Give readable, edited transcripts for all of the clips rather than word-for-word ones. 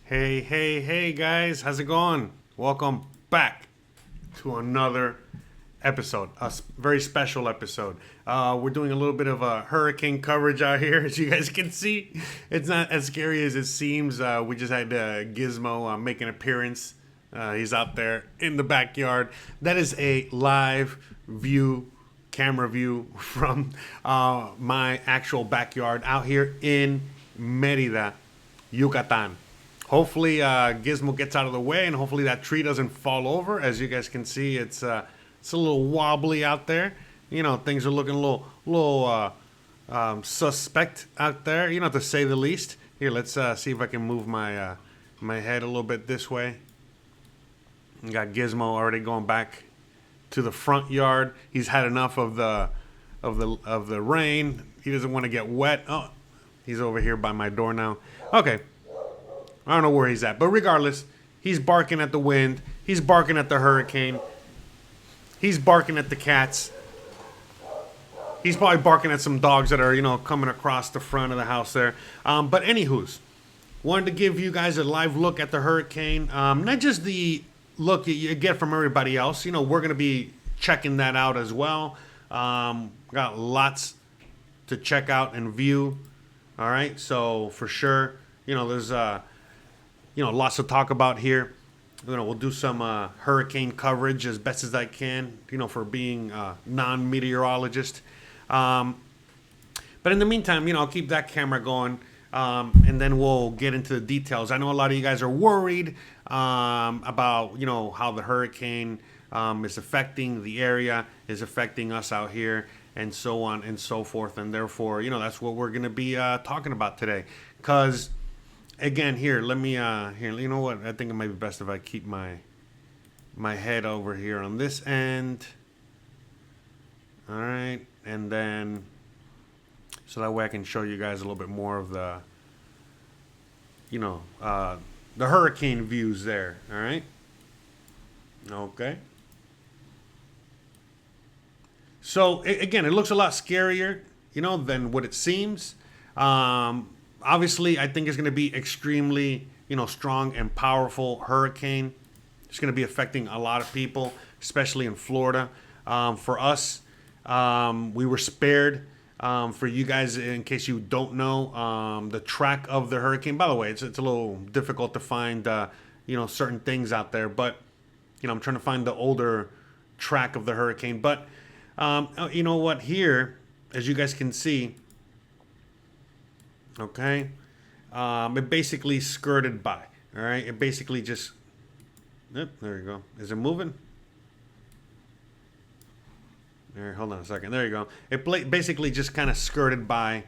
Hey, hey, hey, guys, how's it going? Welcome back to another episode, very special episode. We're doing a little bit of a hurricane coverage out here, as you guys can see. It's not as scary as it seems. We just had Gizmo make an appearance. He's out there in the backyard. That is a live view, camera view from my actual backyard out here in Merida, Yucatan. Hopefully Gizmo gets out of the way, and hopefully that tree doesn't fall over. As you guys can see, it's a little wobbly out there. You know, things are looking a little suspect out there, you know, to say the least. Here, let's see if I can move my my head a little bit this way. We got Gizmo already going back to the front yard. He's had enough of the rain. He doesn't want to get wet. Oh, he's over here by my door now. Okay. I don't know where he's at. But regardless, he's barking at the wind. He's barking at the hurricane. He's barking at the cats. He's probably barking at some dogs that are, you know, coming across the front of the house there. But anywho's, wanted to give you guys a live look at the hurricane. Not just the look you get from everybody else. You know, we're going to be checking that out as well. Got lots to check out and view. All right. So for sure, you know, there's lots to talk about here. You know, we'll do some hurricane coverage as best as I can, you know, for being a non-meteorologist. But in the meantime, you know, I'll keep that camera going, and then we'll get into the details. I know a lot of you guys are worried about, you know, how the hurricane is affecting the area, is affecting us out here, and so on and so forth. And therefore, you know, that's what we're going to be talking about today. Because again, here, let me, here, you know what? I think it might be best if I keep my head over here on this end. All right. And then, so that way I can show you guys a little bit more of the, you know, the hurricane views there. All right. Okay. So, again, it looks a lot scarier, you know, than what it seems. Obviously, I think it's going to be extremely, you know, strong and powerful hurricane. It's going to be affecting a lot of people, especially in Florida. For us, we were spared. For you guys, in case you don't know, the track of the hurricane. By the way, it's a little difficult to find, you know, certain things out there. But, you know, I'm trying to find the older track of the hurricane. But, you know what? Here, as you guys can see, okay, it basically skirted by. All right, it basically just, yep, there you go. Is it moving? There, hold on a second. There you go. It basically just kind of skirted by,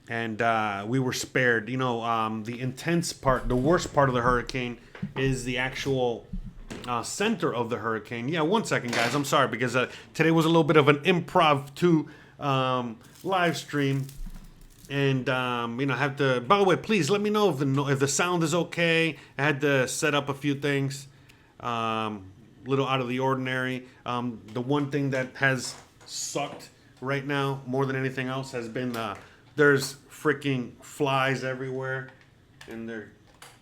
and we were spared. You know, the intense part, the worst part of the hurricane is the actual center of the hurricane. Yeah, one second, guys. I'm sorry, because today was a little bit of an impromptu live stream, and you know, I have to. By the way, please let me know if the sound is okay. I had to set up a few things, little out of the ordinary. The one thing that has sucked right now more than anything else has been there's freaking flies everywhere, and they're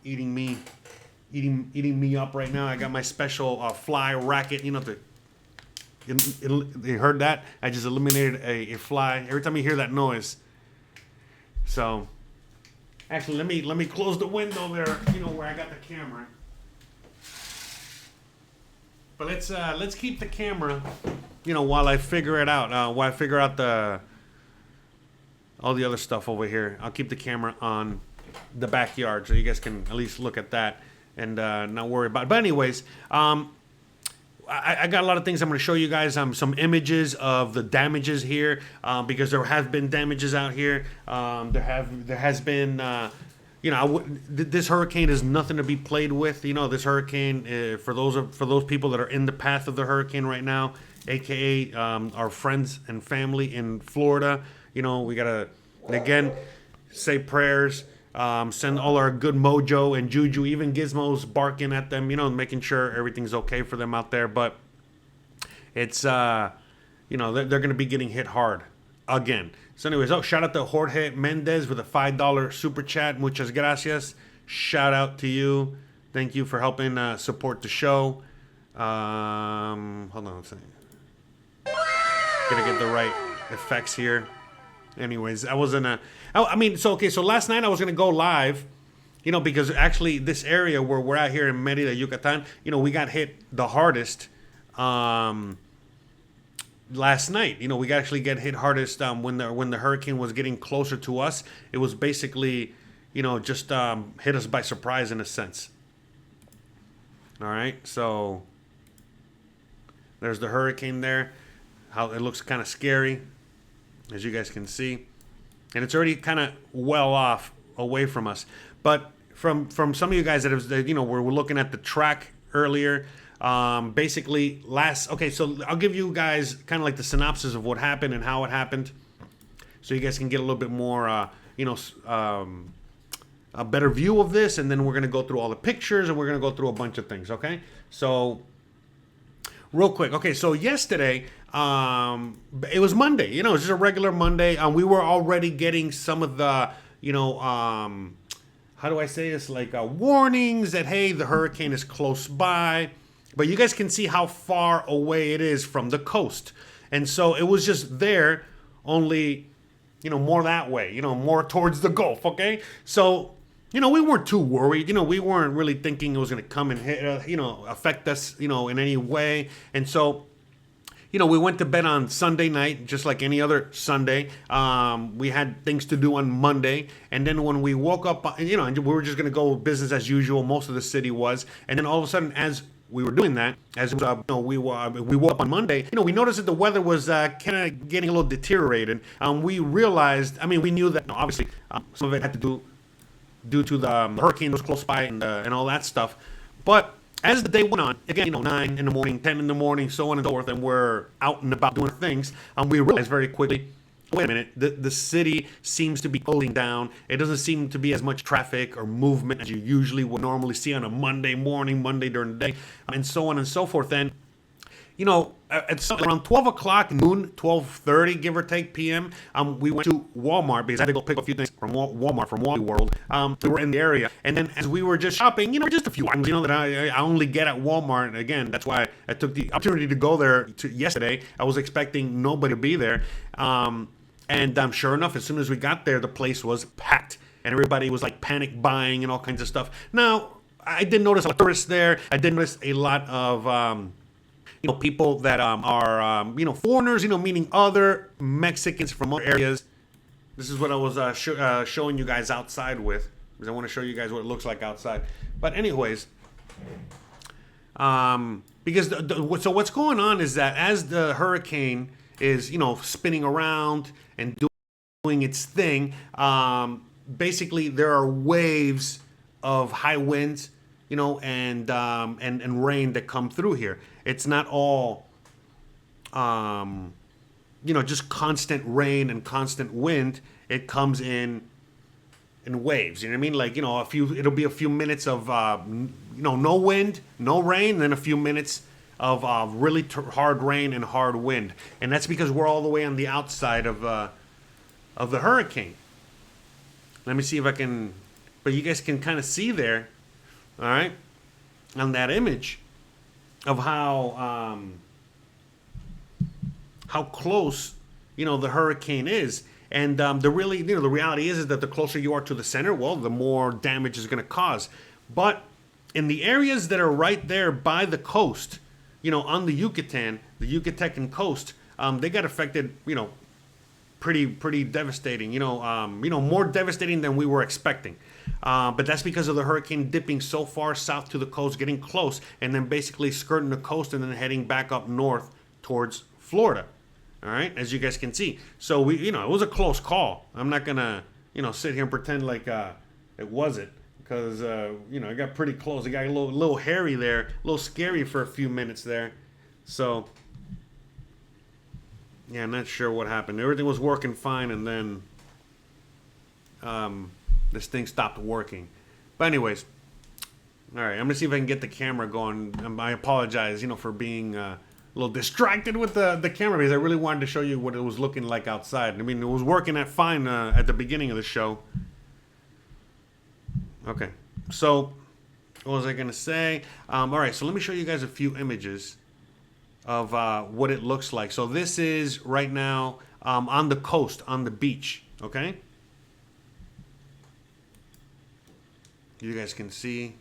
eating me up right now. I got my special fly racket, you know, you heard that? I just eliminated a fly. Every time you hear that noise. So, actually, let me close the window there. You know where I got the camera. But let's keep the camera. You know, while I figure it out. While I figure out all the other stuff over here. I'll keep the camera on the backyard so you guys can at least look at that and not worry about it. But anyways, I got a lot of things I'm going to show you guys. Some images of the damages here, because there have been damages out here. There has been, you know, this hurricane is nothing to be played with. You know, this hurricane, for those people that are in the path of the hurricane right now, aka our friends and family in Florida. You know, we gotta again say prayers. Send all our good mojo and juju, even Gizmo's barking at them, you know, making sure everything's okay for them out there. But it's, you know, they're going to be getting hit hard. again. So anyways, shout out to Jorge Mendez with a $5 super chat. Muchas gracias. Shout out to you. Thank you for helping support the show. Hold on a second. Gotta get the right effects here. Anyways, I wasn't so last night I was gonna go live, because actually this area where we're at here in Merida, Yucatan, we got hit the hardest last night. We actually get hit hardest when the hurricane was getting closer to us. It was basically, just hit us by surprise in a sense. All right, so there's the hurricane there. How it looks kind of scary, as you guys can see, and it's already kind of well off away from us. But from some of you guys we're looking at the track earlier. Basically, so I'll give you guys kind of like the synopsis of what happened and how it happened, so you guys can get a little bit more, a better view of this, and then we're gonna go through all the pictures and we're gonna go through a bunch of things. Okay, so real quick. Okay, so yesterday, it was Monday. It was just a regular Monday. We were already getting some of the, how do I say this? Like warnings that, hey, the hurricane is close by. But you guys can see how far away it is from the coast. And so it was just there, only, more that way, more towards the Gulf, okay? So, we weren't too worried. We weren't really thinking it was going to come and hit, affect us, in any way. And so, we went to bed on Sunday night, just like any other Sunday. We had things to do on Monday. And then when we woke up, and we were just going to go business as usual. Most of the city was. And then all of a sudden, as we were doing that, as we woke up on Monday, we noticed that the weather was kind of getting a little deteriorated. We realized, we knew that obviously some of it had to do due to the hurricane that was close by and all that stuff. But as the day went on, again, 9 in the morning, 10 in the morning, so on and so forth, and we're out and about doing things, we realized very quickly, wait a minute, the city seems to be closing down. It doesn't seem to be as much traffic or movement as you usually would normally see on a Monday morning, Monday during the day, and so on and so forth. And, at around 12 o'clock noon, 12:30, give or take, p.m., we went to Walmart because I had to go pick up a few things from Walmart, from Wally World. We were in the area. And then as we were just shopping, just a few items, that I only get at Walmart. And again, that's why I took the opportunity to go there yesterday. I was expecting nobody to be there. And sure enough, as soon as we got there, the place was packed. And everybody was like panic buying and all kinds of stuff. Now, I did notice a lot of tourists there. I did notice a lot of people that are foreigners, meaning other Mexicans from other areas. This is what I was showing you guys outside with, because I want to show you guys what it looks like outside. But anyways, because so what's going on is that as the hurricane is spinning around and doing its thing, basically there are waves of high winds, and rain that come through here. It's not all, just constant rain and constant wind. It comes in waves. You know what I mean? Like, it'll be a few minutes of, no wind, no rain, then a few minutes of really hard rain and hard wind. And that's because we're all the way on the outside of the hurricane. Let me see if I can, but you guys can kind of see there, all right, on that image of how close, the hurricane is. And the reality is that the closer you are to the center, well, the more damage is going to cause. But in the areas that are right there by the coast, on the Yucatecan coast, they got affected, pretty devastating, more devastating than we were expecting. But that's because of the hurricane dipping so far south to the coast, getting close, and then basically skirting the coast and then heading back up north towards Florida. All right, as you guys can see. So it was a close call. I'm not gonna, sit here and pretend like it wasn't, because it got pretty close. It got a little hairy there, a little scary for a few minutes there. So yeah, I'm not sure what happened. Everything was working fine, and then this thing stopped working. But anyways, all right, I'm gonna see if I can get the camera going. I apologize, for being little distracted with the camera because I really wanted to show you what it was looking like outside. I mean, it was working at fine at the beginning of the show. Okay, so what was I gonna say? All right, so let me show you guys a few images of what it looks like. So this is right now on the coast, on the beach. Okay, you guys can see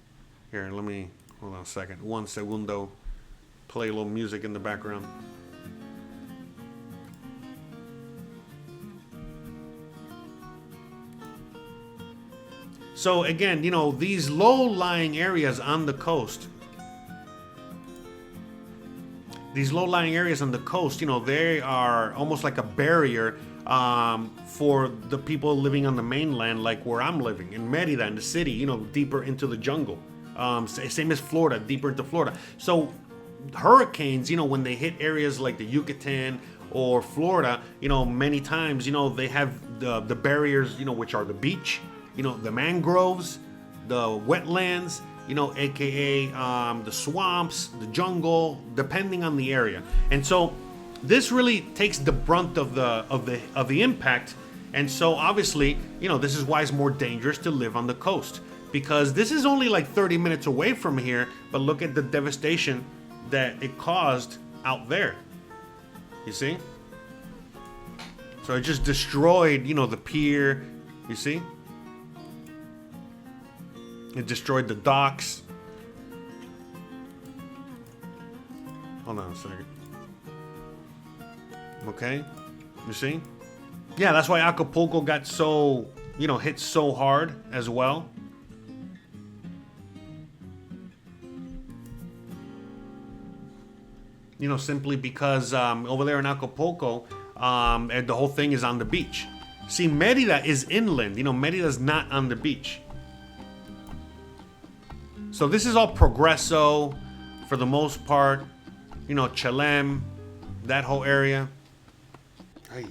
here. Let me hold on a second. 1 segundo. Play a little music in the background. So again, you know, these low-lying areas on the coast, you know, they are almost like a barrier for the people living on the mainland, like where I'm living, in Merida, in the city, you know, deeper into the jungle. Same as Florida, deeper into Florida. So hurricanes, you know, when they hit areas like the Yucatan or Florida, you know, many times, you know, they have the barriers, you know, which are the beach, you know, the mangroves, the wetlands, you know, aka the swamps, the jungle, depending on the area. And so this really takes the brunt of the impact. And so obviously, you know, this is why it's more dangerous to live on the coast, because this is only like 30 minutes away from here, but look at the devastation that it caused out there. You see? So it just destroyed, you know, the pier. You see? It destroyed the docks. Hold on a second. Okay? You see? Yeah, that's why Acapulco got so, you know, hit so hard as well. You know, simply because over there in Acapulco, and the whole thing is on the beach. See, Merida is inland. You know, Merida's not on the beach. So this is all Progreso, for the most part. You know, Chelem, that whole area. Ay.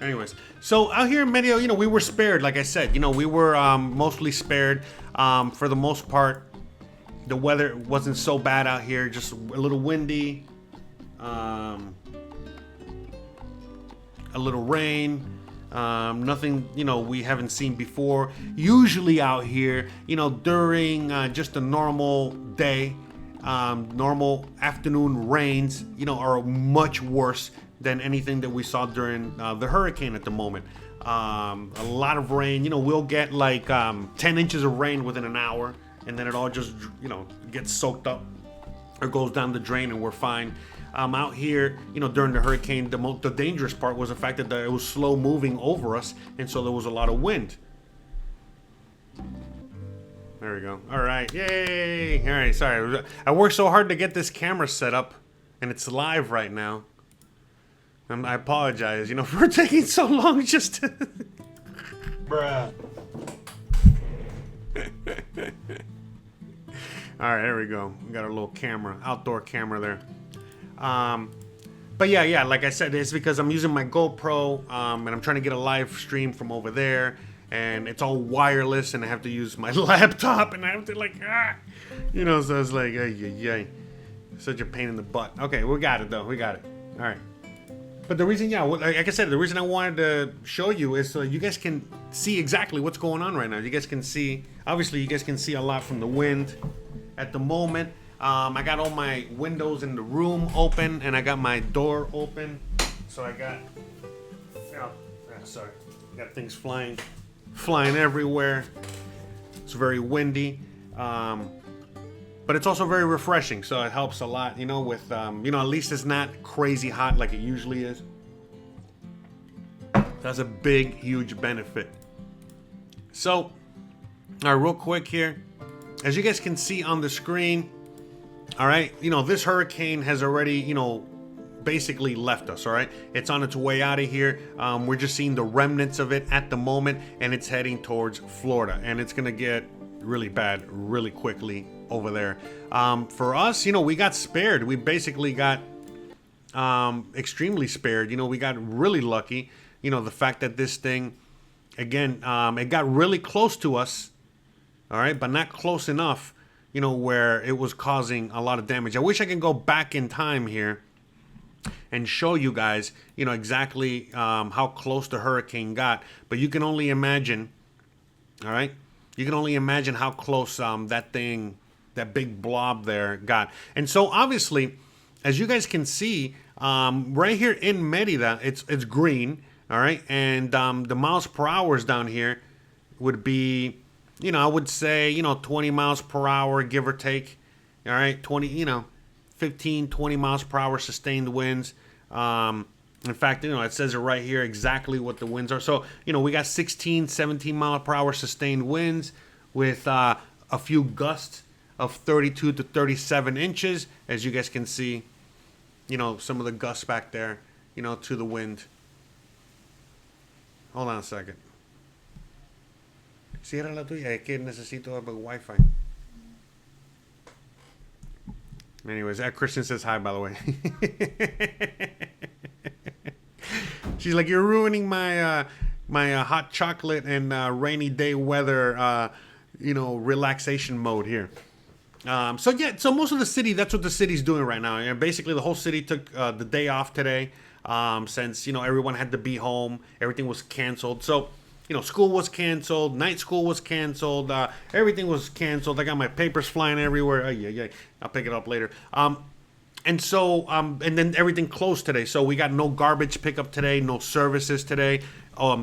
Anyways, so out here in Merida, you know, we were spared. Like I said, you know, we were mostly spared. For the most part, the weather wasn't so bad out here, just a little windy, a little rain, nothing, you know, we haven't seen before. Usually out here, you know, during just a normal day, normal afternoon rains, you know, are much worse than anything that we saw during the hurricane at the moment. A lot of rain, you know, we'll get like 10 inches of rain within an hour. And then it all just, you know, gets soaked up or goes down the drain and we're fine. Out here, you know, during the hurricane, the dangerous part was the fact that it was slow moving over us. And so there was a lot of wind. There we go. All right. Yay. All right. Sorry. I worked so hard to get this camera set up and it's live right now. And I apologize, you know, for taking so long just to... Bruh. All right, there we go. We got our little camera, outdoor camera there. But yeah, like I said, it's because I'm using my GoPro and I'm trying to get a live stream from over there, and it's all wireless, and I have to use my laptop, and I have to like, you know, so it's like, yay, such a pain in the butt. Okay, we got it though. We got it. All right. But the reason, yeah, like I said, the reason I wanted to show you is so you guys can see exactly what's going on right now. You guys can see, obviously, you guys can see a lot from the wind at the moment. I got all my windows in the room open, and I got my door open. So I got, sorry, I got things flying everywhere. It's very windy. But it's also very refreshing, so it helps a lot, you know, with, you know, at least it's not crazy hot like it usually is. That's a big, huge benefit. So, all right, real quick here. As you guys can see on the screen, all right, you know, this hurricane has already, you know, basically left us, all right? It's on its way out of here. We're just seeing the remnants of it at the moment, and it's heading towards Florida, and it's going to get really bad really quickly over there. For us, you know, we got spared. We basically got extremely spared. You know, we got really lucky. You know, the fact that this thing, again, it got really close to us, all right, but not close enough where it was causing a lot of damage. I wish I could go back in time here and show you guys, exactly how close the hurricane got. But you can only imagine, all right? You can only imagine how close that big blob there got. And so obviously, as you guys can see, right here in Merida, it's green, all right? And the miles per hour down here would be, I would say, 20 miles per hour, give or take, all right? 15, 20 miles per hour sustained winds. In fact, it says it right here exactly what the winds are. So, we got 16, 17 mile per hour sustained winds with a few gusts of 32 to 37 inches. As you guys can see, some of the gusts back there, to the wind. Hold on a second. Cierra la tuya, es que necesito Wi-Fi. Anyways, Kristen says hi, by the way. She's like, you're ruining my hot chocolate and rainy day weather, relaxation mode here. So most of the city, that's what the city's doing right now. And basically, the whole city took the day off today, since everyone had to be home. Everything was canceled. So school was canceled, night school was canceled, everything was canceled. I got my papers flying everywhere. Yeah. I'll pick it up later. And so, and then everything closed today. So we got no garbage pickup today, no services today.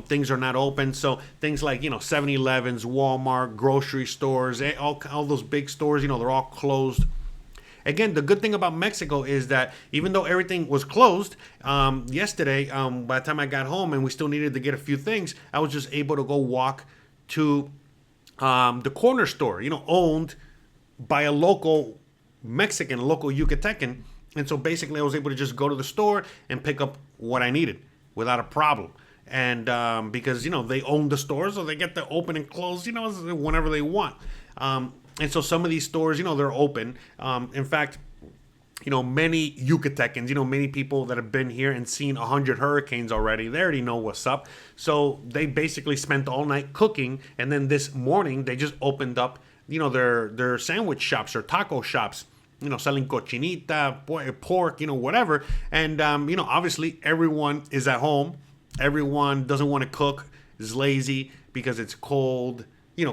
Things are not open. So things like, 7-Elevens, Walmart, grocery stores, all those big stores, they're all closed. Again, the good thing about Mexico is that even though everything was closed yesterday, by the time I got home and we still needed to get a few things, I was just able to go walk to the corner store, owned by a local Mexican, a local Yucatecan. And so basically I was able to just go to the store and pick up what I needed without a problem. And because, they own the store, so they get to open and close, whenever they want. And so some of these stores, they're open. In fact, many Yucatecans, many people that have been here and seen 100 hurricanes already, they already know what's up. So they basically spent all night cooking. And then this morning, they just opened up, their sandwich shops or taco shops, selling cochinita, pork, whatever. And, obviously everyone is at home. Everyone doesn't want to cook, is lazy because it's cold.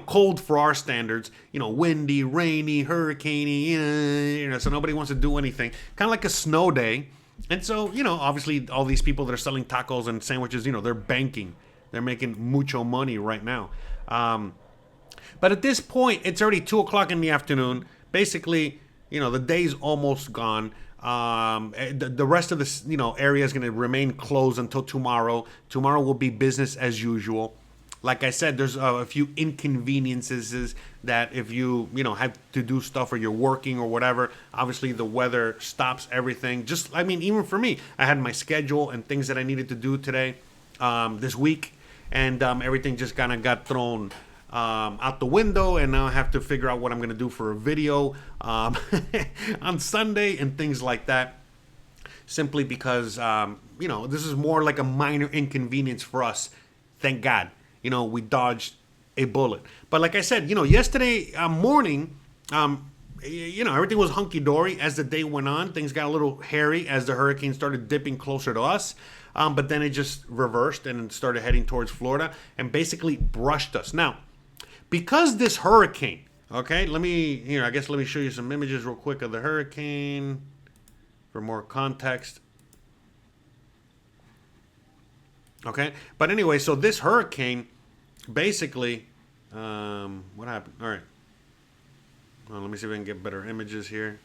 Cold for our standards, windy, rainy, hurricaney, so nobody wants to do anything. Kind of like a snow day. And so, obviously all these people that are selling tacos and sandwiches, they're banking. They're making mucho money right now. But at this point, it's already 2 o'clock in the afternoon. Basically, the day's almost gone. The rest of the, area is going to remain closed until tomorrow. Tomorrow will be business as usual. Like I said, there's a few inconveniences that if you have to do stuff or you're working or whatever, obviously the weather stops everything. Even for me, I had my schedule and things that I needed to do today, this week, and everything just kind of got thrown out the window, and now I have to figure out what I'm going to do for a video on Sunday and things like that, simply because, this is more like a minor inconvenience for us, thank God. We dodged a bullet. But like I said, yesterday morning, everything was hunky-dory. As the day went on, things got a little hairy as the hurricane started dipping closer to us. But then it just reversed and started heading towards Florida and basically brushed us. Now, because this hurricane, okay, let me show you some images real quick of the hurricane for more context. Okay, but anyway, so this hurricane, basically, what happened? All right. Well, let me see if I can get better images here.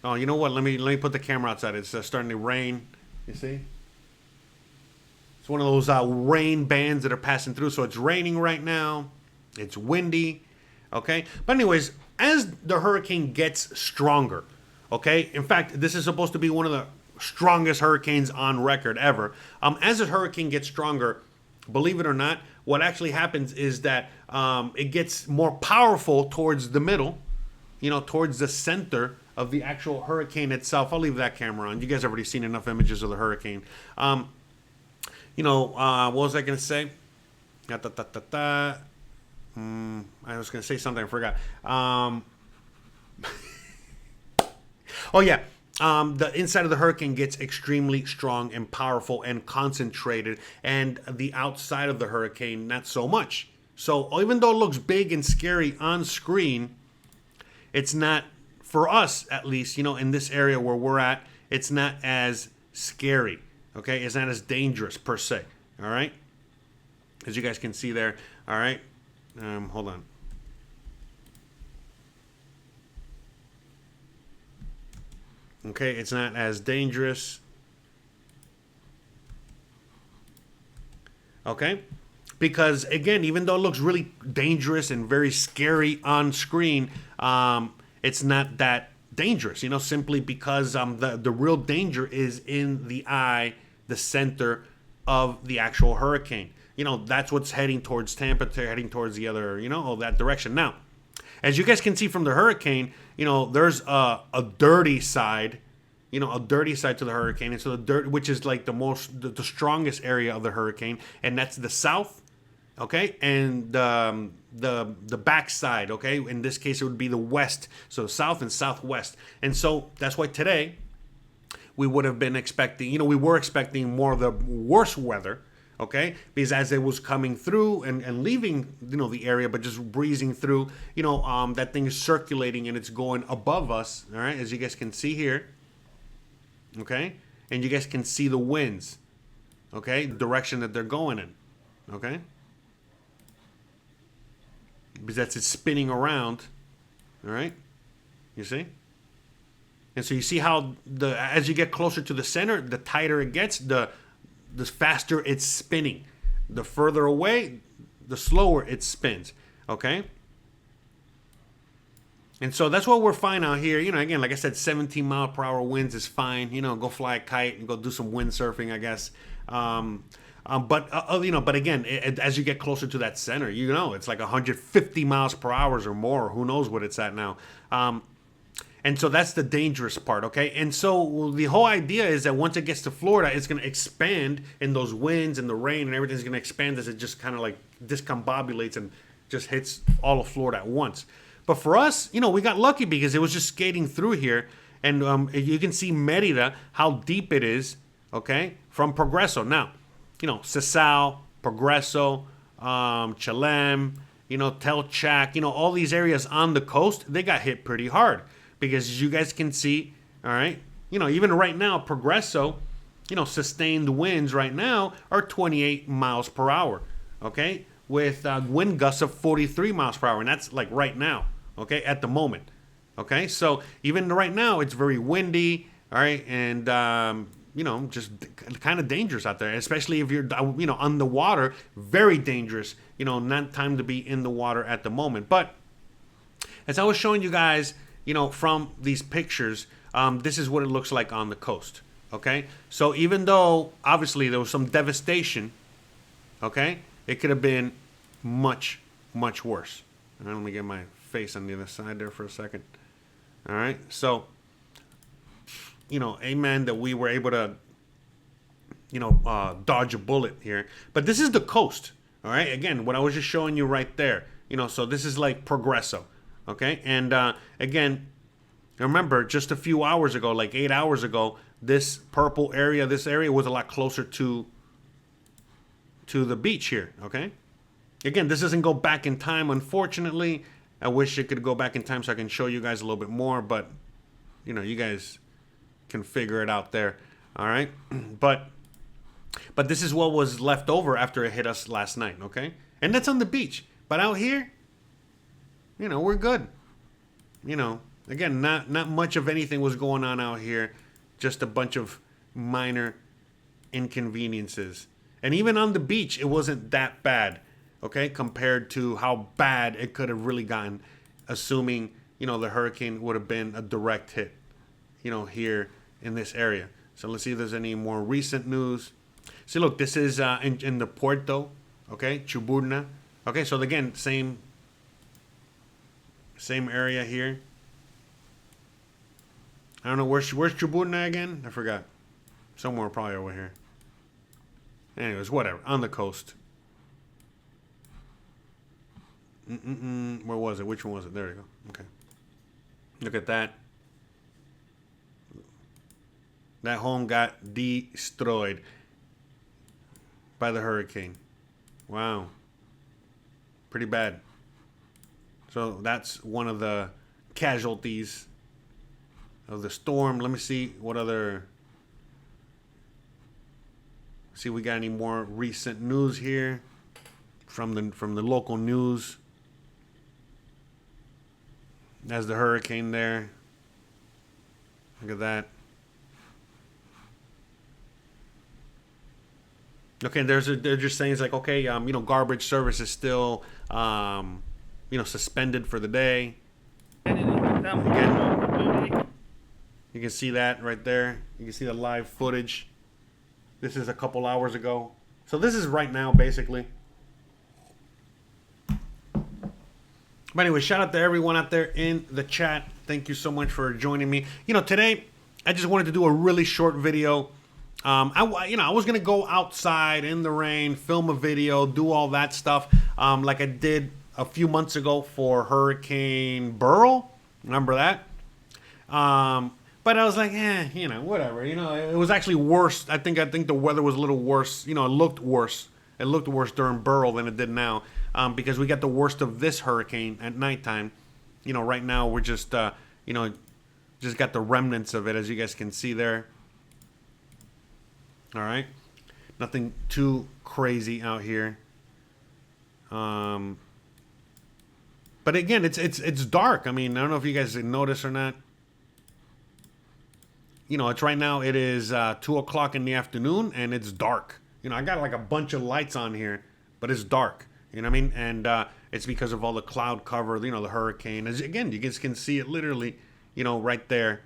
Oh, you know what? Let me put the camera outside. It's starting to rain. You see? It's one of those rain bands that are passing through. So it's raining right now. It's windy. Okay. But anyways, as the hurricane gets stronger, okay. In fact, this is supposed to be one of the strongest hurricanes on record ever. As the hurricane gets stronger, believe it or not, what actually happens is that it gets more powerful towards the middle, towards the center of the actual hurricane itself. I'll leave that camera on. You guys have already seen enough images of the hurricane. What was I going to say? I was going to say something, I forgot. Oh, yeah. The inside of the hurricane gets extremely strong and powerful and concentrated, and the outside of the hurricane, not so much. So even though it looks big and scary on screen, it's not, for us at least, in this area where we're at, it's not as scary, okay? It's not as dangerous per se, all right? As you guys can see there, all right? Hold on. Okay, it's not as dangerous. Okay? Because, again, even though it looks really dangerous and very scary on screen, it's not that dangerous, simply because the real danger is in the eye, the center of the actual hurricane. That's what's heading towards Tampa, heading towards the other, that direction. Now, as you guys can see from the hurricane, there's a dirty side, a dirty side to the hurricane. And so the dirt, which is like the strongest area of the hurricane, and that's the south, okay, and the back side, okay. In this case, it would be the west, so south and southwest. And so that's why today we would have been expecting, we were expecting more of the worse weather. Okay, because as it was coming through and leaving, the area, but just breezing through, that thing is circulating and it's going above us. All right, as you guys can see here. Okay, and you guys can see the winds. Okay, the direction that they're going in. Okay, because that's it spinning around. All right, you see. And so you see how as you get closer to the center, the tighter it gets, the faster it's spinning. The further away, the slower it spins. Okay? And so that's what we're fine out here. Again, like I said, 17-mile-per-hour winds is fine. Go fly a kite and go do some windsurfing, I guess. But again, as you get closer to that center, it's like 150 miles per hour or more. Who knows what it's at now. And so that's the dangerous part, okay? And so the whole idea is that once it gets to Florida, it's going to expand in those winds and the rain and everything's going to expand as it just kind of like discombobulates and just hits all of Florida at once. But for us, we got lucky because it was just skating through here. And you can see Merida, how deep it is, okay, from Progreso. Now, Sesao, Progreso, Chalem, Telchac, all these areas on the coast, they got hit pretty hard. Because as you guys can see, all right, even right now, Progreso, sustained winds right now are 28 miles per hour, okay, with wind gusts of 43 miles per hour. And that's like right now, okay, at the moment, okay. So even right now, it's very windy, all right, and, just kind of dangerous out there, especially if you're, on the water, very dangerous, not time to be in the water at the moment. But as I was showing you guys, from these pictures, this is what it looks like on the coast, okay? So even though, obviously, there was some devastation, okay, it could have been much, much worse. All right, let me get my face on the other side there for a second. All right, so, amen that we were able to, dodge a bullet here. But this is the coast, all right? Again, what I was just showing you right there, so this is like Progreso. Okay, and again, remember, just a few hours ago, like 8 hours ago, this purple area, this area was a lot closer to the beach here, okay? Again, this doesn't go back in time, unfortunately. I wish it could go back in time so I can show you guys a little bit more, but, you guys can figure it out there, all right? But this is what was left over after it hit us last night, okay? And that's on the beach. But out here, we're good. Again, not much of anything was going on out here. Just a bunch of minor inconveniences. And even on the beach, it wasn't that bad, okay, compared to how bad it could have really gotten, assuming, the hurricane would have been a direct hit, here in this area. So let's see if there's any more recent news. See, look, this is in the Puerto, okay, Chuburna. Okay, so again, same area here. I don't know, where's Chuburna again? I forgot. Somewhere probably over here. Anyways, whatever. On the coast. Where was it? Which one was it? There you go. Okay. Look at that. That home got destroyed by the hurricane. Wow. Pretty bad. So that's one of the casualties of the storm. Let me see what other... See if we got any more recent news here from the local news. There's the hurricane there. Look at that. Okay, they're just saying it's like, okay, garbage service is still, suspended for the day. Again, you can see that right there. You can see the live footage. This is a couple hours ago. So this is right now, basically. But anyway, shout out to everyone out there in the chat. Thank you so much for joining me. Today I just wanted to do a really short video. I was gonna go outside in the rain, film a video, do all that stuff, like I did a few months ago for Hurricane Burl. Remember that? But I was like, whatever. It was actually worse. I think the weather was a little worse. It looked worse. It looked worse during Burl than it did now, because we got the worst of this hurricane at nighttime. Right now we're just got the remnants of it, as you guys can see there. All right, nothing too crazy out here. But again, it's dark. I mean, I don't know if you guys notice or not. It's right now. It is 2 o'clock in the afternoon, and it's dark. I got like a bunch of lights on here, but it's dark. You know what I mean? And it's because of all the cloud cover. The hurricane. Again, you guys can see it literally. Right there.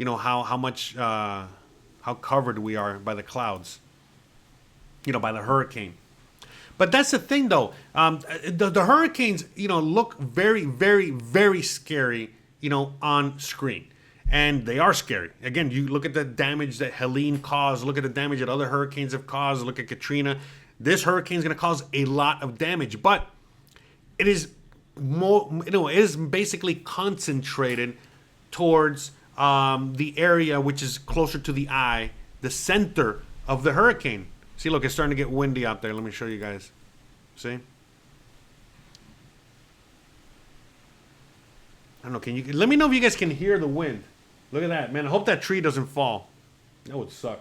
How much. How covered we are by the clouds, by the hurricane. But that's the thing, though. The hurricanes, look very, very, very scary, on screen. And they are scary. Again, you look at the damage that Helene caused. Look at the damage that other hurricanes have caused. Look at Katrina. This hurricane is going to cause a lot of damage. But it is more, it is basically concentrated towards the area which is closer to the eye, the center of the hurricane. See, look, it's starting to get windy out there. Let me show you guys. See? I don't know. Can you let me know if you guys can hear the wind? Look at that, man. I hope that tree doesn't fall. That would suck.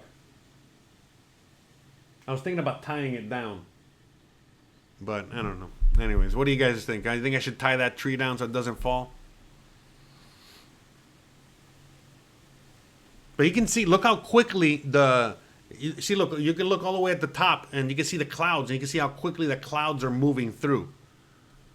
I was thinking about tying it down, but I don't know. Anyways, what do you guys think? I think I should tie that tree down so it doesn't fall. But you can see, look how quickly look, you can look all the way at the top and you can see the clouds, and you can see how quickly the clouds are moving through.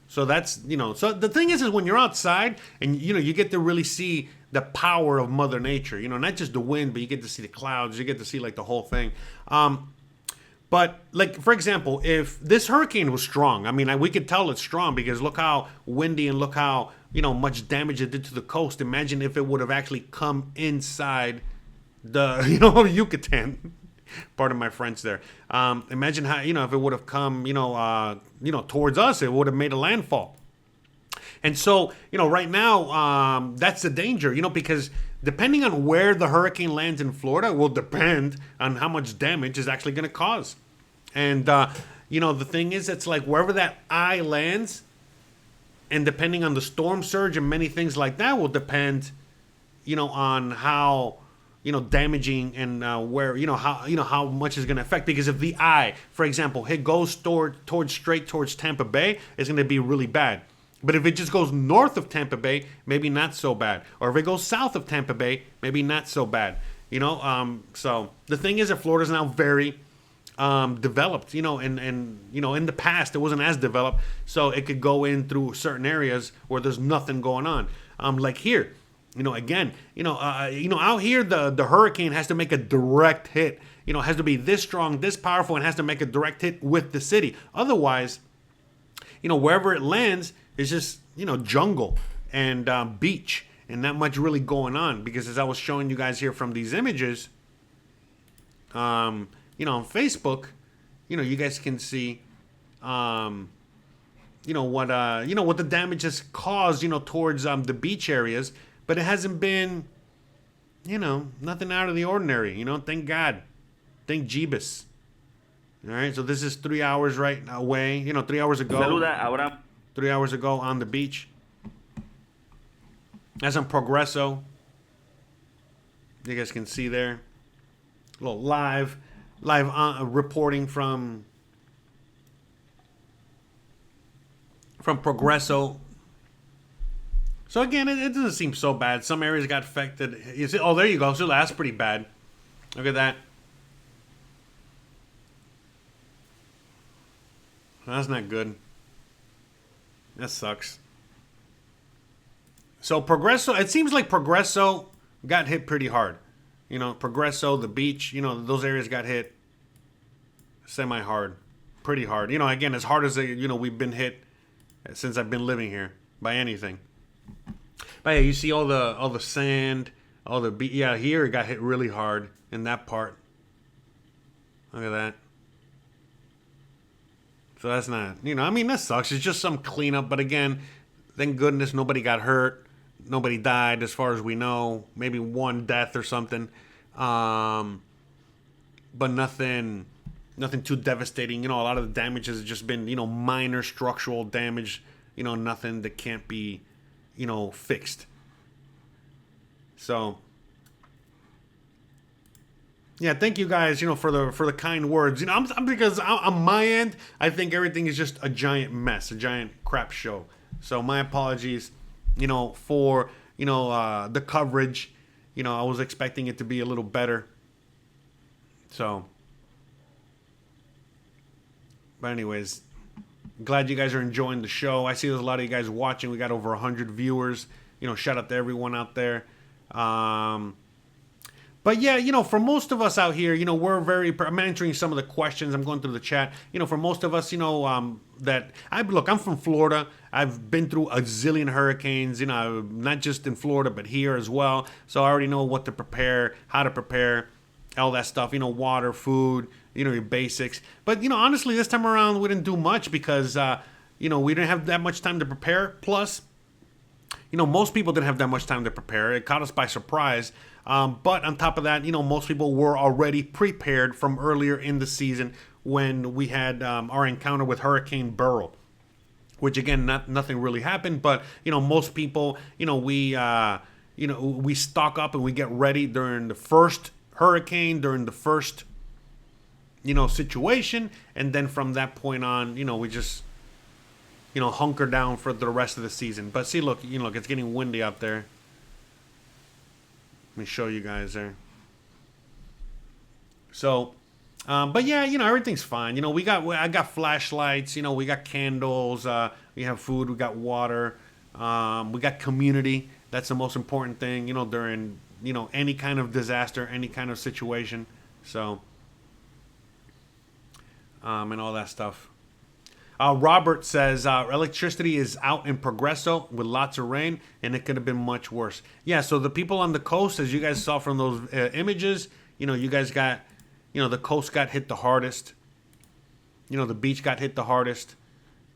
So that's, so the thing is when you're outside and, you get to really see the power of Mother Nature, not just the wind, but you get to see the clouds, you get to see like the whole thing. But like, for example, if this hurricane was strong, I mean, we could tell it's strong because look how windy and look how, much damage it did to the coast. Imagine if it would have actually come inside the, Yucatan. Pardon my French there. Imagine how, if it would have come, towards us, it would have made a landfall. And so, right now, that's the danger, because depending on where the hurricane lands in Florida will depend on how much damage is actually going to cause. And, the thing is, it's like wherever that eye lands, and depending on the storm surge and many things like that will depend, on how, damaging and how much is going to affect. Because if the eye, for example, it goes straight towards Tampa Bay, it's going to be really bad. But if it just goes north of Tampa Bay, maybe not so bad. Or if it goes south of Tampa Bay, maybe not so bad. So the thing is that Florida's now very developed, and in the past it wasn't as developed, so it could go in through certain areas where there's nothing going on. Like here, again, out here the hurricane has to make a direct hit. It has to be this strong, this powerful, and has to make a direct hit with the city. Otherwise, wherever it lands, it's just, jungle and beach and not much really going on. Because as I was showing you guys here from these images, on Facebook, you guys can see, what the damage has caused, towards the beach areas, but it hasn't been, nothing out of the ordinary. Thank God, thank Jeebus. All right, so this is 3 hours right away. 3 hours ago. Saluda, Abraham. 3 hours ago on the beach. That's on Progreso. You guys can see there. A little live reporting from Progreso. So again, it doesn't seem so bad. Some areas got affected. You see, oh, there you go. So that's pretty bad. Look at that. That's not good. That sucks. So Progreso, it seems like Progreso got hit pretty hard. Progreso, the beach, those areas got hit semi-hard. Pretty hard. Again, as hard as we've been hit since I've been living here by anything. But yeah, you see all the sand, all the beach. Yeah, here it got hit really hard in that part. Look at that. So that's not, that sucks. It's just some cleanup. But again, thank goodness nobody got hurt. Nobody died as far as we know. Maybe one death or something. But nothing too devastating. A lot of the damage has just been, minor structural damage. Nothing that can't be, fixed. So, yeah, thank you guys, for the kind words. Because on my end, I think everything is just a giant mess, a giant crap show. So my apologies, for the coverage. I was expecting it to be a little better. So, but anyways, glad you guys are enjoying the show. I see there's a lot of you guys watching. We got over 100 viewers. Shout out to everyone out there. But yeah, for most of us out here, I'm answering some of the questions. I'm going through the chat. For most of us, I'm from Florida. I've been through a zillion hurricanes, not just in Florida, but here as well. So I already know what to prepare, how to prepare, all that stuff, water, food, your basics. But, honestly, this time around, we didn't do much because, we didn't have that much time to prepare. Plus, most people didn't have that much time to prepare. It caught us by surprise. But on top of that, most people were already prepared from earlier in the season when we had our encounter with Hurricane Beryl, which again, nothing really happened. But most people, we stock up and we get ready during the first hurricane, during the first situation, and then from that point on, we just hunker down for the rest of the season. But see, look, it's getting windy out there. Let me show you guys there. So, but yeah, everything's fine. I got flashlights. We got candles. We have food. We got water. We got community. That's the most important thing. During any kind of disaster, any kind of situation. So, and all that stuff. Robert says electricity is out in Progreso with lots of rain, and it could have been much worse. Yeah, so the people on the coast, as you guys saw from those images, you guys got, the coast got hit the hardest. The beach got hit the hardest.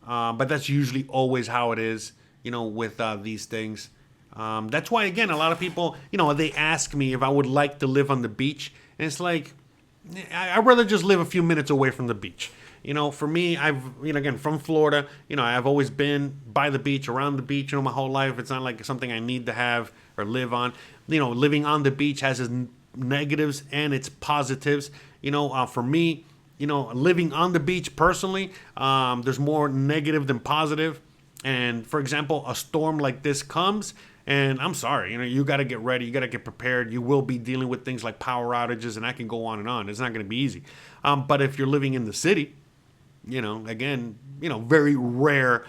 But that's usually always how it is, with these things. That's why, again, a lot of people, they ask me if I would like to live on the beach. And it's like, I'd rather just live a few minutes away from the beach. For me, again, from Florida, I've always been by the beach, around the beach, my whole life. It's not like something I need to have or live on. Living on the beach has its negatives and its positives. For me, living on the beach personally, there's more negative than positive. And for example, a storm like this comes, and I'm sorry, you got to get ready, you got to get prepared. You will be dealing with things like power outages, and I can go on and on. It's not going to be easy. But if you're living in the city, again, very rare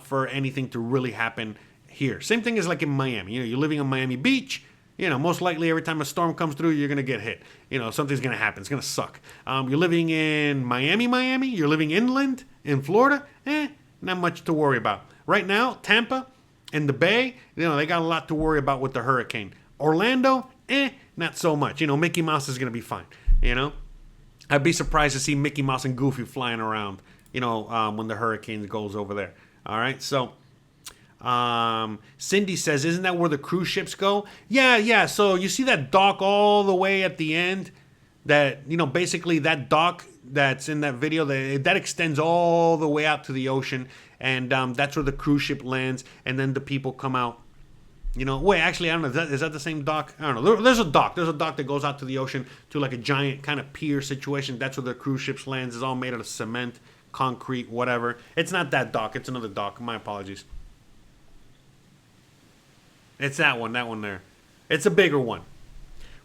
for anything to really happen here. Same thing as like in Miami. You're living on Miami Beach. Most likely every time a storm comes through, you're going to get hit. Something's going to happen. It's going to suck. You're living in Miami. You're living inland in Florida. Not much to worry about. Right now, Tampa and the Bay, they got a lot to worry about with the hurricane. Orlando, not so much. Mickey Mouse is going to be fine. I'd be surprised to see Mickey Mouse and Goofy flying around, when the hurricane goes over there. All right, so Cindy says, isn't that where the cruise ships go? Yeah. So you see that dock all the way at the end? That, basically that dock that's in that video, that extends all the way out to the ocean. And that's where the cruise ship lands. And then the people come out. Wait, actually, I don't know. Is that the same dock? I don't know. There's a dock. There's a dock that goes out to the ocean to like a giant kind of pier situation. That's where the cruise ships lands. It's all made out of cement, concrete, whatever. It's not that dock. It's another dock. My apologies. It's that one there. It's a bigger one.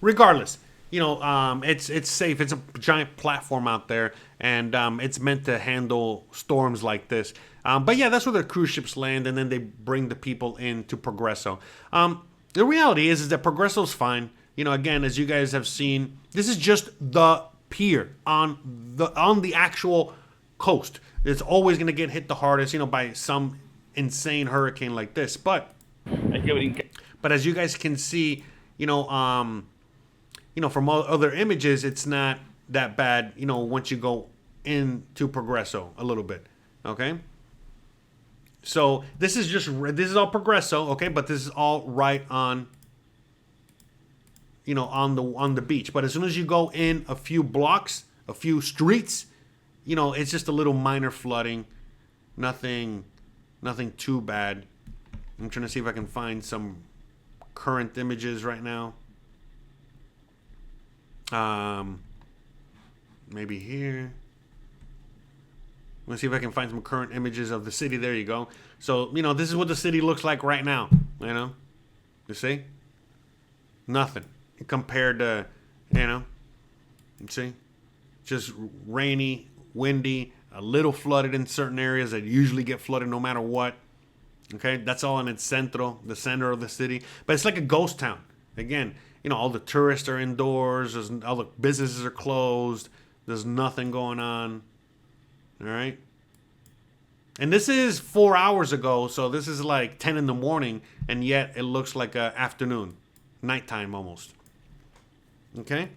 Regardless, it's safe. It's a giant platform out there, and it's meant to handle storms like this. But yeah, that's where the cruise ships land, and then they bring the people into Progreso. The reality is that Progreso's fine. Again, as you guys have seen, this is just the pier on the actual coast. It's always going to get hit the hardest, by some insane hurricane like this. But as you guys can see, from other images, it's not that bad, once you go into Progreso a little bit, okay? So this is all Progreso, okay? But this is all right on, on the beach. But as soon as you go in a few blocks, a few streets, it's just a little minor flooding, nothing too bad. I'm trying to see if I can find some current images right now. Maybe here. I'm gonna see if I can find some current images of the city. There you go. So, this is what the city looks like right now. You see? Nothing compared to, you see? Just rainy, windy, a little flooded in certain areas that usually get flooded no matter what. Okay, that's all in its centro, the center of the city. But it's like a ghost town. Again, all the tourists are indoors. All the businesses are closed. There's nothing going on. All right. And this is 4 hours ago, so this is like 10 in the morning, and yet it looks like a afternoon, nighttime almost. Okay.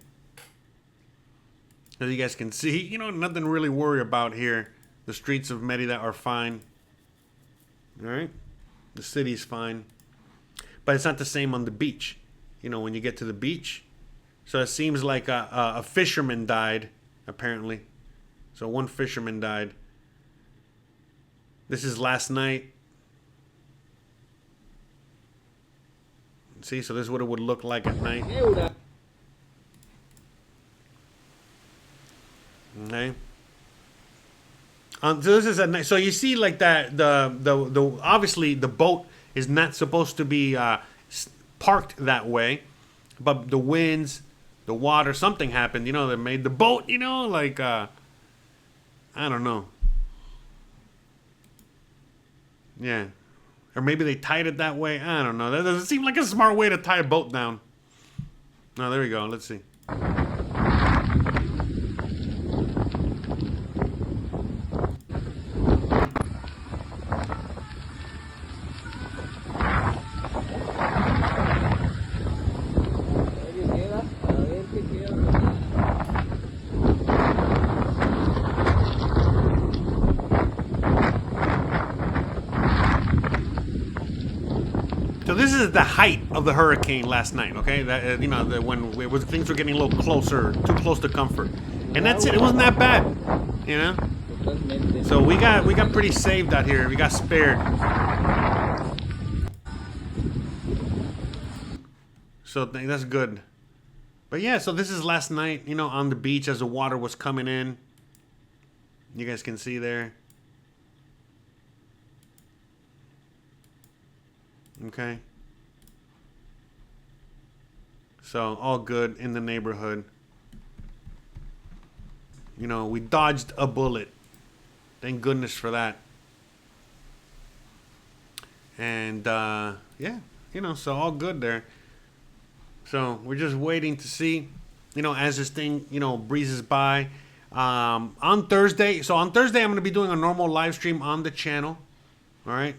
As you guys can see, nothing to really worry about here. The streets of Merida are fine. All right, the city's fine, but it's not the same on the beach. When you get to the beach, so it seems like a fisherman died, apparently. So one fisherman died. This is last night. See, so this is what it would look like at night. Okay. So this is at night. So you see, like that, the obviously the boat is not supposed to be parked that way, but the winds, the water, something happened. That made the boat. Like I don't know. Yeah, or maybe they tied it that way. I don't know. That doesn't seem like a smart way to tie a boat down. Oh, there we go. Let's see. So this is the height of the hurricane last night, okay? That when things were getting a little closer, too close to comfort, and that's it. It wasn't that bad, So we got pretty saved out here. We got spared. So that's good. But yeah, so this is last night, on the beach as the water was coming in. You guys can see there. Okay. So all good in the neighborhood. We dodged a bullet. Thank goodness for that. And yeah, so all good there. So we're just waiting to see, as this thing, breezes by. On Thursday, I'm going to be doing a normal live stream on the channel. All right.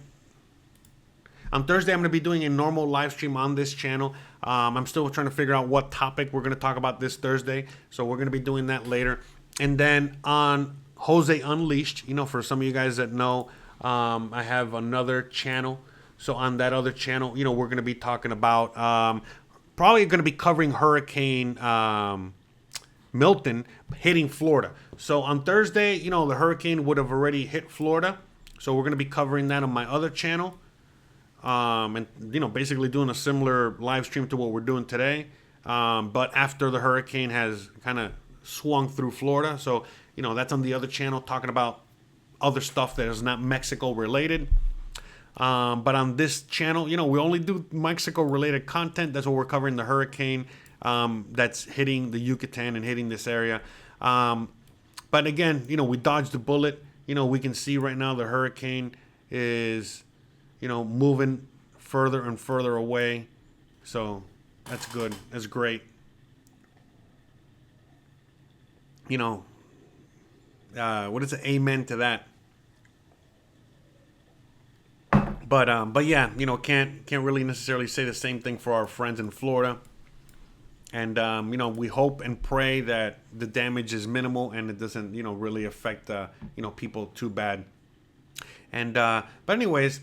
On Thursday, I'm going to be doing a normal live stream on this channel. I'm still trying to figure out what topic we're going to talk about this Thursday. So we're going to be doing that later. And then on Jose Unleashed, for some of you guys that know, I have another channel. So on that other channel, we're going to be talking about probably going to be covering Hurricane Milton hitting Florida. So on Thursday, the hurricane would have already hit Florida. So we're going to be covering that on my other channel. And basically doing a similar live stream to what we're doing today, but after the hurricane has kind of swung through Florida. So that's on the other channel, talking about other stuff that is not Mexico related. But on this channel, we only do Mexico related content. That's what we're covering, the hurricane that's hitting the Yucatan and hitting this area. But again, we dodged the bullet. We can see right now the hurricane is moving further and further away. So that's good. That's great. What is it? Amen to that. But yeah, can't really necessarily say the same thing for our friends in Florida. And we hope and pray that the damage is minimal and it doesn't really affect people too bad. And but anyways.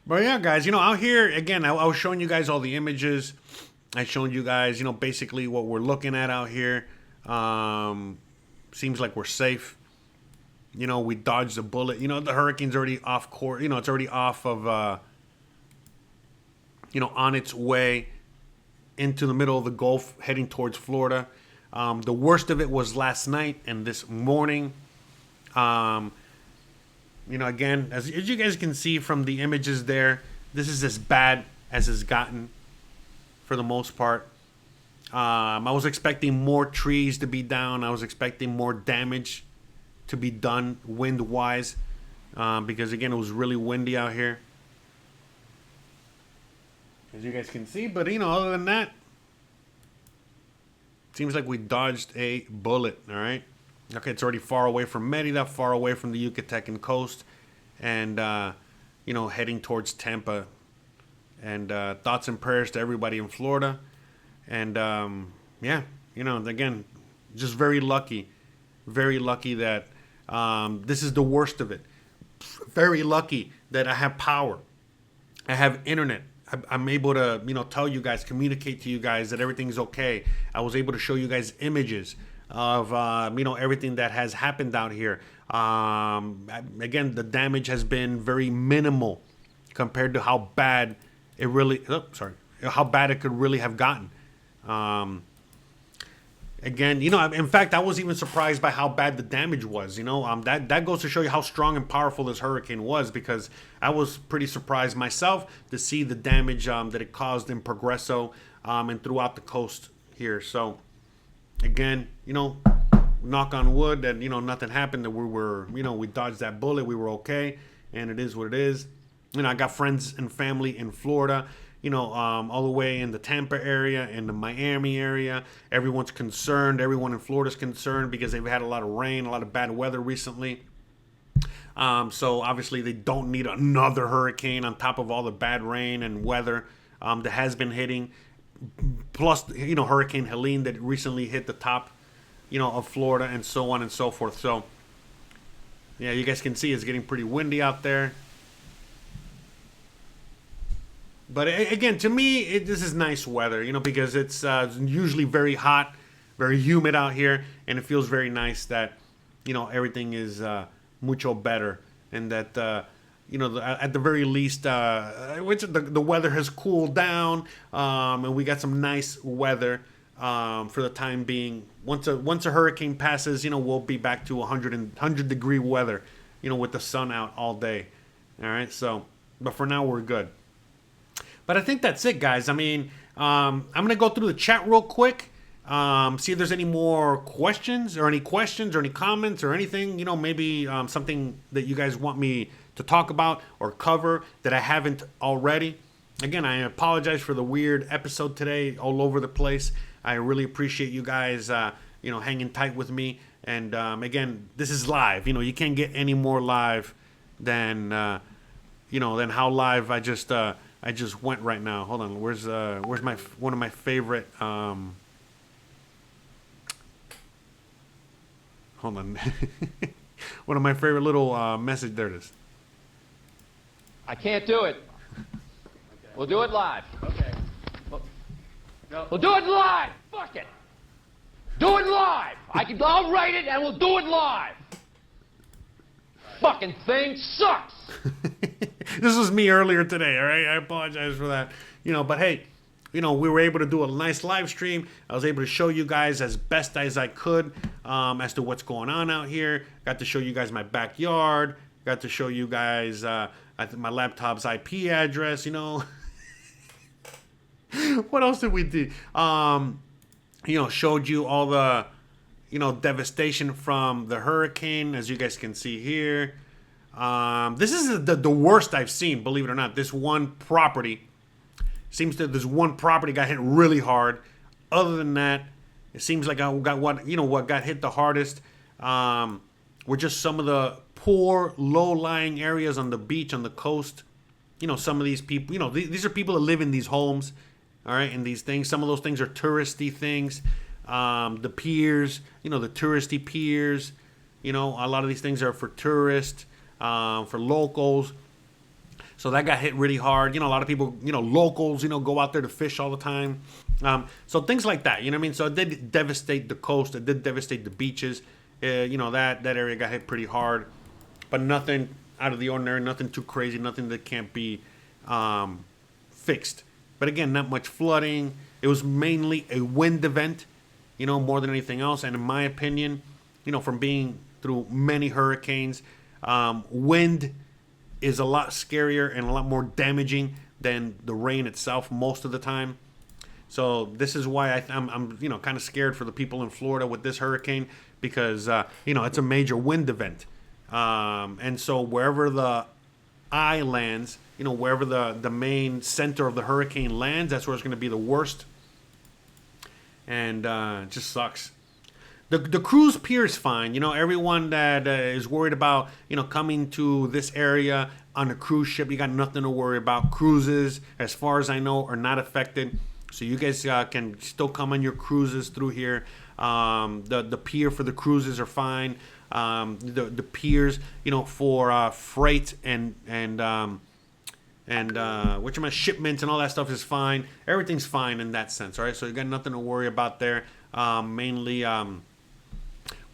But yeah, guys, out here, again, I was showing you guys all the images. I showed you guys, basically what we're looking at out here. Seems like we're safe. We dodged a bullet. The hurricane's already off course. It's already off of, on its way into the middle of the Gulf, heading towards Florida. The worst of it was last night and this morning. Again, as you guys can see from the images there, this is as bad as it's gotten for the most part. I was expecting more trees to be down. I was expecting more damage to be done wind-wise because, again, it was really windy out here, as you guys can see. But, other than that, it seems like we dodged a bullet, all right? Okay, it's already far away from Merida, far away from the Yucatan coast, and, heading towards Tampa. And thoughts and prayers to everybody in Florida. And, again, just very lucky that this is the worst of it. Very lucky that I have power. I have internet. I'm able to, tell you guys, communicate to you guys that everything's okay. I was able to show you guys images of everything that has happened out here. Again, the damage has been very minimal compared to how bad it really how bad it could really have gotten. Again, in fact, I was even surprised by how bad the damage was. That goes to show you how strong and powerful this hurricane was, because I was pretty surprised myself to see the damage that it caused in Progreso and throughout the coast here. So again, knock on wood that nothing happened, that we dodged that bullet, we were okay, and it is what it is. I got friends and family in Florida, all the way in the Tampa area, in the Miami area. Everyone's concerned. Everyone in Florida's concerned because they've had a lot of rain, a lot of bad weather recently. So obviously they don't need another hurricane on top of all the bad rain and weather that has been hitting. Plus, Hurricane Helene that recently hit the top, of Florida, and so on and so forth. So, yeah, you guys can see it's getting pretty windy out there. But again, to me, this is nice weather, because it's usually very hot, very humid out here, and it feels very nice that, everything is mucho better, and that, at the very least, the weather has cooled down, and we got some nice weather for the time being. Once a hurricane passes, we'll be back to 100 degree weather, with the sun out all day. All right, so, but for now, we're good. But I think that's it, guys. I mean, I'm going to go through the chat real quick, see if there's any more questions or any comments or anything, maybe something that you guys want me to talk about or cover that I haven't already. Again, I apologize for the weird episode today, all over the place. I really appreciate you guys, hanging tight with me. And again, this is live. You can't get any more live than how live I just went right now. Hold on, where's one of my favorite? Hold on. One of my favorite little message. There it is. I can't do it. We'll do it live. Okay. We'll do it live. Fuck it. Do it live. I'll write it and we'll do it live. Fucking thing sucks. This was me earlier today, all right? I apologize for that. But hey, we were able to do a nice live stream. I was able to show you guys as best as I could as to what's going on out here. Got to show you guys my backyard. Got to show you guys my laptop's IP address, What else did we do? Showed you all the, devastation from the hurricane, as you guys can see here. This is the worst I've seen, believe it or not. This one property, this one property got hit really hard. Other than that, it seems like what got hit the hardest were just some of the poor, low-lying areas on the beach, on the coast. Some of these people, these are people that live in these homes. All right, and these things, some of those things are touristy things. The piers, the touristy piers, a lot of these things are for tourists, for locals. So that got hit really hard. A lot of people, locals, go out there to fish all the time. So things like that, So it did devastate the coast. It did devastate the beaches. That area got hit pretty hard. But nothing out of the ordinary, nothing too crazy, nothing that can't be fixed. But again, not much flooding. It was mainly a wind event, more than anything else. And in my opinion, from being through many hurricanes, wind is a lot scarier and a lot more damaging than the rain itself most of the time. So this is why I'm kind of scared for the people in Florida with this hurricane, because it's a major wind event. And so wherever the eye lands, wherever the main center of the hurricane lands, that's where it's going to be the worst. And it just sucks. The cruise pier is fine. Everyone that is worried about, coming to this area on a cruise ship, you got nothing to worry about. Cruises, as far as I know, are not affected. So you guys can still come on your cruises through here. The pier for the cruises are fine. The piers, for freight and shipments and all that stuff is fine. Everything's fine in that sense, all right? So you got nothing to worry about there. Mainly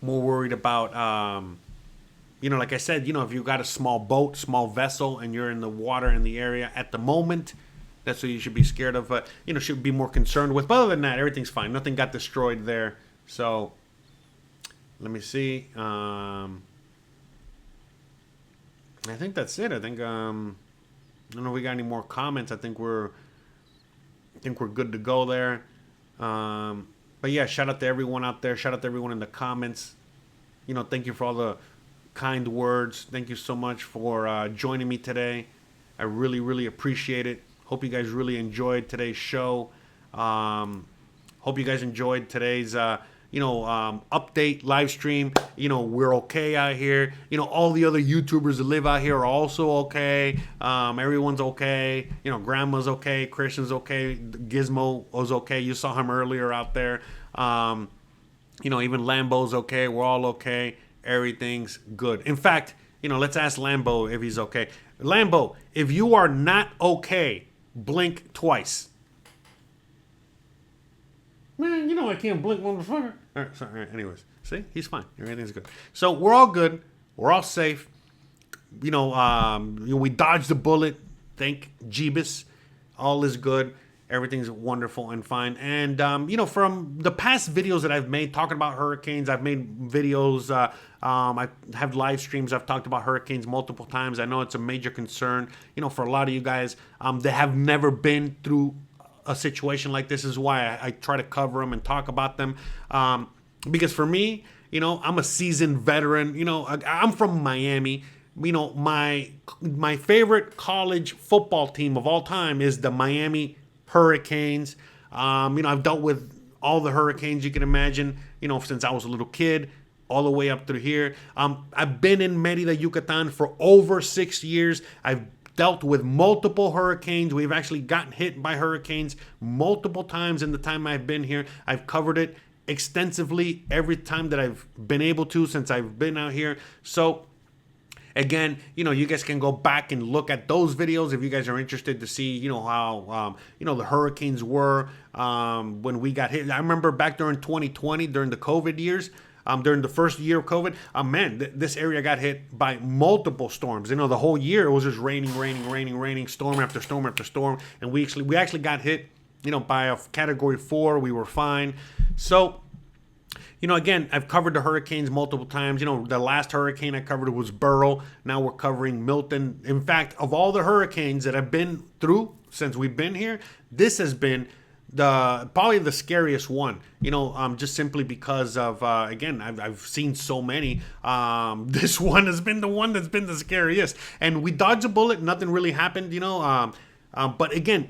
more worried about, like I said, if you got a small boat, small vessel, and you're in the water in the area at the moment, that's what you should be scared of. Should be more concerned with. But other than that, everything's fine. Nothing got destroyed there. So let me see. I think that's it. I think I don't know if we got any more comments. I think we're good to go there. But yeah, shout out to everyone out there. Shout out to everyone in the comments. Thank you for all the kind words. Thank you so much for joining me today. I really, really appreciate it. Hope you guys really enjoyed today's show. Hope you guys enjoyed today's update live stream. We're okay out here. All the other YouTubers that live out here are also okay. Everyone's okay. Grandma's okay. Christian's okay. Gizmo was okay. You saw him earlier out there. Even Lambo's okay. We're all okay. Everything's good. In fact, let's ask Lambo if he's okay. Lambo, if you are not okay, blink twice. Man, I can't blink, motherfucker. All right, sorry. All right, anyways, see, he's fine. Everything's good. So we're all good. We're all safe. We dodged the bullet. Thank Jeebus. All is good. Everything's wonderful and fine. And from the past videos that I've made talking about hurricanes, I've made videos. I have live streams. I've talked about hurricanes multiple times. I know it's a major concern. For a lot of you guys that have never been through a situation like this, is why I try to cover them and talk about them. Because for me, I'm a seasoned veteran. I'm from Miami. My favorite college football team of all time is the Miami Hurricanes. I've dealt with all the hurricanes you can imagine, since I was a little kid, all the way up through here. I've been in Merida, Yucatan for over 6 years. I've dealt with multiple hurricanes. We've actually gotten hit by hurricanes multiple times in the time I've been here. I've covered it extensively every time that I've been able to since I've been out here. So again, you guys can go back and look at those videos if you guys are interested to see, how, the hurricanes were when we got hit. I remember back during 2020, during the COVID years, during the first year of COVID, this area got hit by multiple storms. The whole year it was just raining, storm after storm after storm. And we actually got hit, by a category 4. We were fine. So, again, I've covered the hurricanes multiple times. The last hurricane I covered was Beryl. Now we're covering Milton. In fact, of all the hurricanes that I've been through since we've been here, this has been probably the scariest one. Just simply because of again, I've seen so many. This one has been the one that's been the scariest, and we dodged a bullet. Nothing really happened. But again,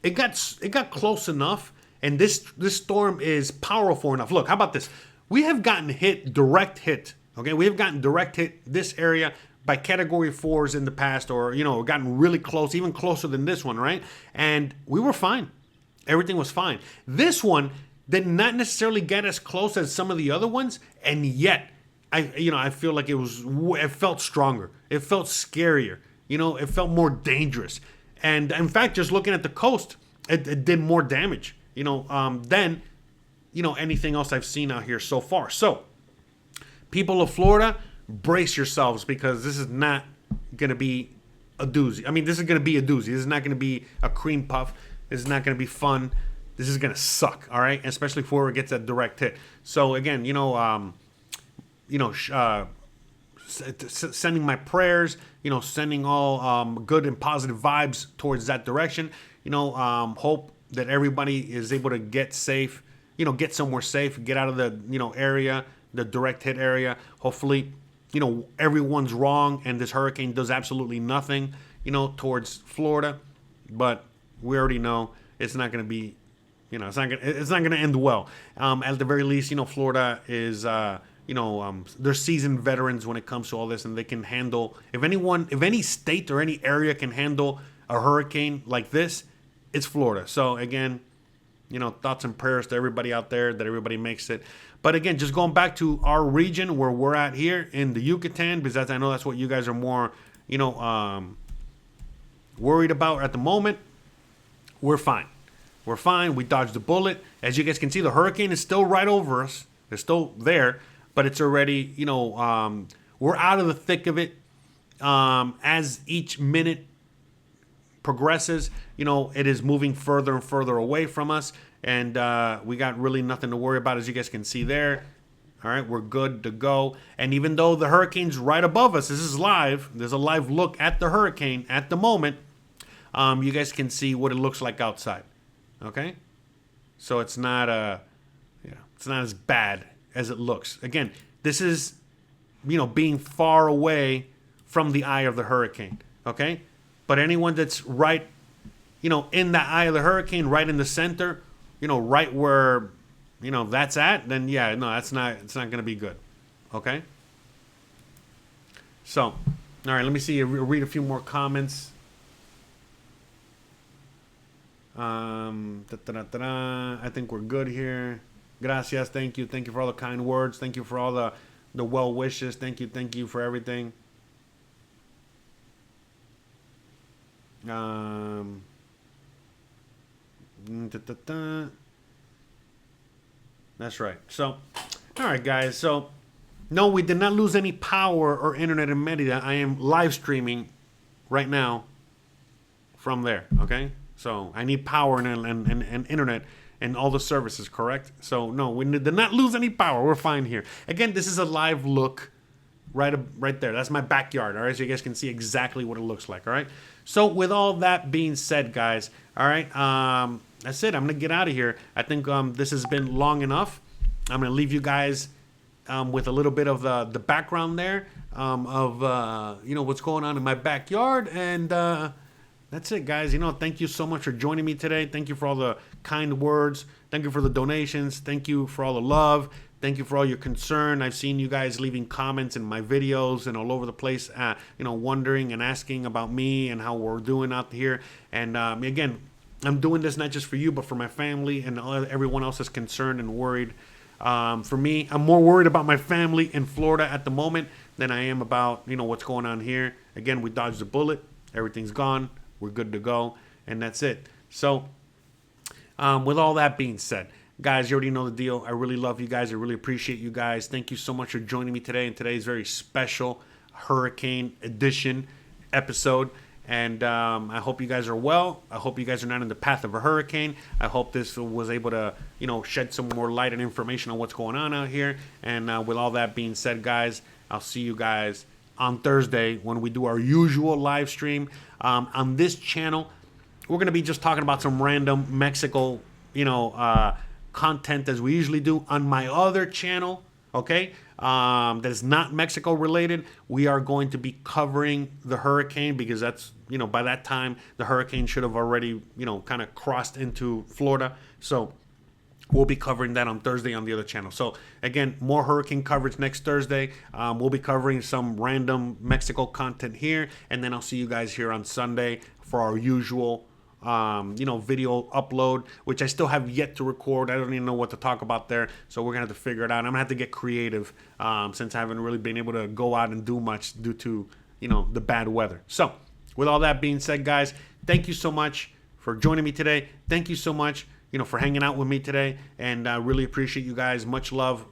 it got close enough. And this storm is powerful enough. Look, how about this? We have gotten direct hit. Okay, we have gotten direct hit this area by category 4s in the past, or gotten really close, even closer than this one, right? And we were fine. Everything was fine. This one did not necessarily get as close as some of the other ones, and yet I feel like it felt stronger. It felt scarier. It felt more dangerous. And in fact, just looking at the coast, it did more damage. Than anything else I've seen out here so far. So, people of Florida, brace yourselves, because this is not going to be a doozy. I mean, this is going to be a doozy. This is not going to be a cream puff. This is not going to be fun. This is going to suck, all right? Especially if it gets that direct hit. So, again, sending my prayers, sending all good and positive vibes towards that direction. Hope that everybody is able to get safe, get somewhere safe, get out of the, area, the direct hit area. Hopefully, everyone's wrong and this hurricane does absolutely nothing, towards Florida. But we already know it's not going to be, it's not going to end well. At the very least, Florida is, they're seasoned veterans when it comes to all this, and they can handle, if any state or any area can handle a hurricane like this, it's Florida. So again, thoughts and prayers to everybody out there, that everybody makes it. But again, just going back to our region where we're at here in the Yucatan, because I know that's what you guys are more, worried about at the moment. We're fine. We're fine. We dodged the bullet. As you guys can see, the hurricane is still right over us. It's still there, but it's already, we're out of the thick of it. As each minute progresses, it is moving further and further away from us, and we got really nothing to worry about, as you guys can see there. All right, we're good to go. And even though the hurricane's right above us, this is live. There's a live look at the hurricane at the moment. You guys can see what it looks like outside. Okay, so it's not it's not as bad as it looks. Again, this is being far away from the eye of the hurricane. Okay. But anyone that's right, in the eye of the hurricane, right in the center, right where, that's at, then yeah, no, it's not going to be good. Okay? So, all right, let me see. Read a few more comments. I think we're good here. Gracias. Thank you. Thank you for all the kind words. Thank you for all the well wishes. Thank you for everything. That's right. So, all right, guys. So, no, we did not lose any power or internet in Merida. I am live streaming right now from there. Okay. So I need power and internet and all the services. Correct. So no, we did not lose any power. We're fine here. Again, this is a live look. Right there. That's my backyard. All right. So you guys can see exactly what it looks like. All right. So with all that being said, guys, all right. That's it. I'm going to get out of here. I think this has been long enough. I'm going to leave you guys with a little bit of the background there of what's going on in my backyard. And that's it, guys. Thank you so much for joining me today. Thank you for all the kind words. Thank you for the donations. Thank you for all the love. Thank you for all your concern. I've seen you guys leaving comments in my videos and all over the place, wondering and asking about me and how we're doing out here. And again, I'm doing this not just for you, but for my family and everyone else is concerned and worried For me, I'm more worried about my family in Florida at the moment than I am about, what's going on here. Again, we dodged a bullet. Everything's gone. We're good to go. And that's it. So, with all that being said, guys, you already know the deal. I really love you guys. I really appreciate you guys. Thank you so much for joining me today in today's very special Hurricane Edition episode. And I hope you guys are well. I hope you guys are not in the path of a hurricane. I hope this was able to, shed some more light and information on what's going on out here. And with all that being said, guys, I'll see you guys on Thursday when we do our usual live stream. On this channel, we're going to be just talking about some random Mexico, content as we usually do. On my other channel, okay, that is not Mexico related, we are going to be covering the hurricane because that's, by that time the hurricane should have already, kind of crossed into Florida. So we'll be covering that on Thursday on the other channel. So again, more hurricane coverage next Thursday. We'll be covering some random Mexico content here, and then I'll see you guys here on Sunday for our usual video upload, which I still have yet to record. I don't even know what to talk about there, so we're gonna have to figure it out. I'm gonna have to get creative since I haven't really been able to go out and do much due to the bad weather. So with all that being said, guys, thank you so much for joining me today. Thank you so much for hanging out with me today, and I really appreciate you guys. Much love,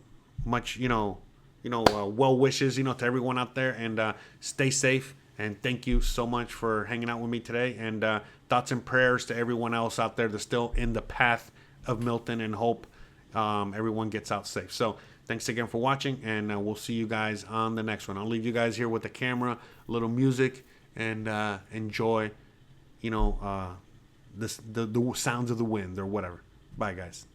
much well wishes to everyone out there, and stay safe. And thank you so much for hanging out with me today. And thoughts and prayers to everyone else out there that's still in the path of Milton, and hope everyone gets out safe. So thanks again for watching, and we'll see you guys on the next one. I'll leave you guys here with the camera, a little music, and enjoy, the sounds of the wind or whatever. Bye, guys.